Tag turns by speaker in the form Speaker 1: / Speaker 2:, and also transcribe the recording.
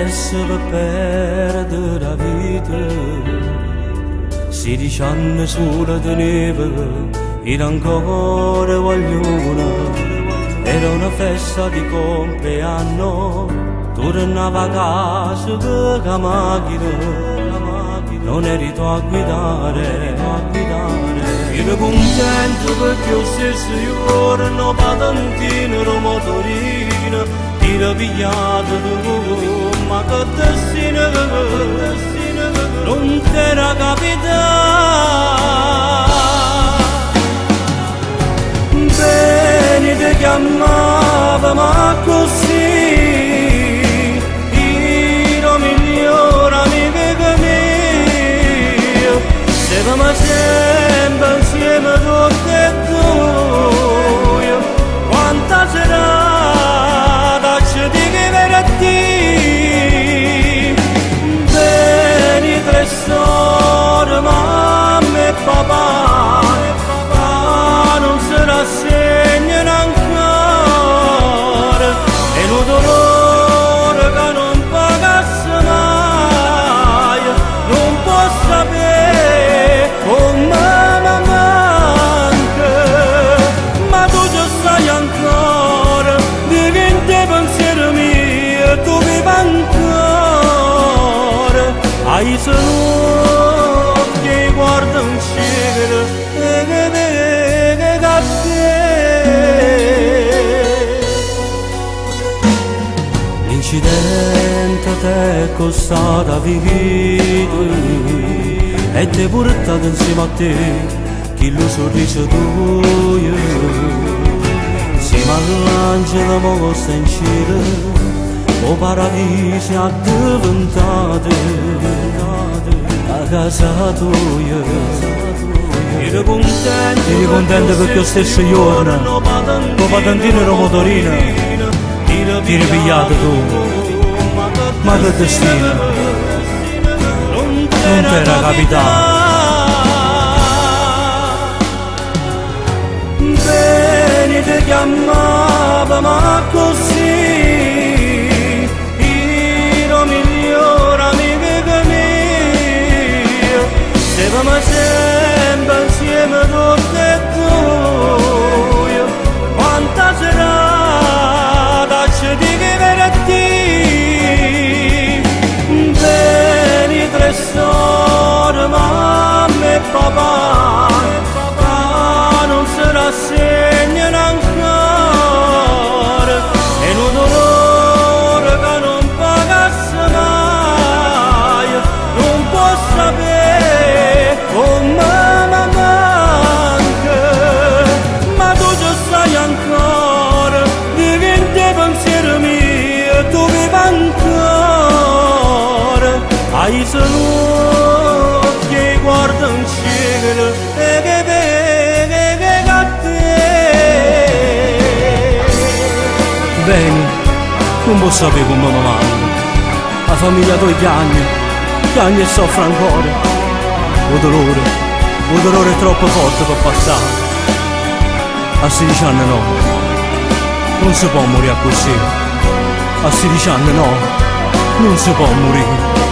Speaker 1: perse per perdere la vita. 16 anni solo teneva ed ancora vogliono. Era una festa di compleanno, tornava a casa con la macchina, non eri tu a guidare. Ero contento perché lo stesso giorno patentino ero motorino, ti ero pigliato tu, ma che destino, non t'era capitato. Bene ti chiamava ma così, ero migliore amico mio, stavamo sempre insieme tutti e due, quanta serata ci dico per te. Bene tre storie, mamma e papà, non si rassegnano ancora, e un dolore che non pagasse mai, non può sapere come mi manca, ma tu ci stai ancora, diventi pensiero mio, tu vivi ancora, hai solo che guarda in cielo e l'incidente ti è costato la vita e ti è portato insieme a te chi lo sorriso tuo. Insieme all'angelo mossa in cielo, o paradiso è diventato la casa tua. Ero contento perché lo stesso giorno con patentino ero motorino, ti eri pigliato tu, ma che destino, non t'era capitato. Bene ti chiamava ma così, ero migliore amico mio, stavamo sempre insieme tutti e due, quanta serata ci dico per te. Bene tre storie, mamma e papà, non si rassegnano ancora, e un dolore che non pagasse mai, non può sapere come mi manca, ma tu ci stai ancora, diventi pensiero mio, tu vivi ancora, hai solo che guarda in cielo e che vede a te. Bene, non posso sapere come mi manca, la famiglia tua piagne e soffre ancora, il dolore è troppo forte per passare, a 16 anni no, non si può morire così, a 16 anni no, non si può morire.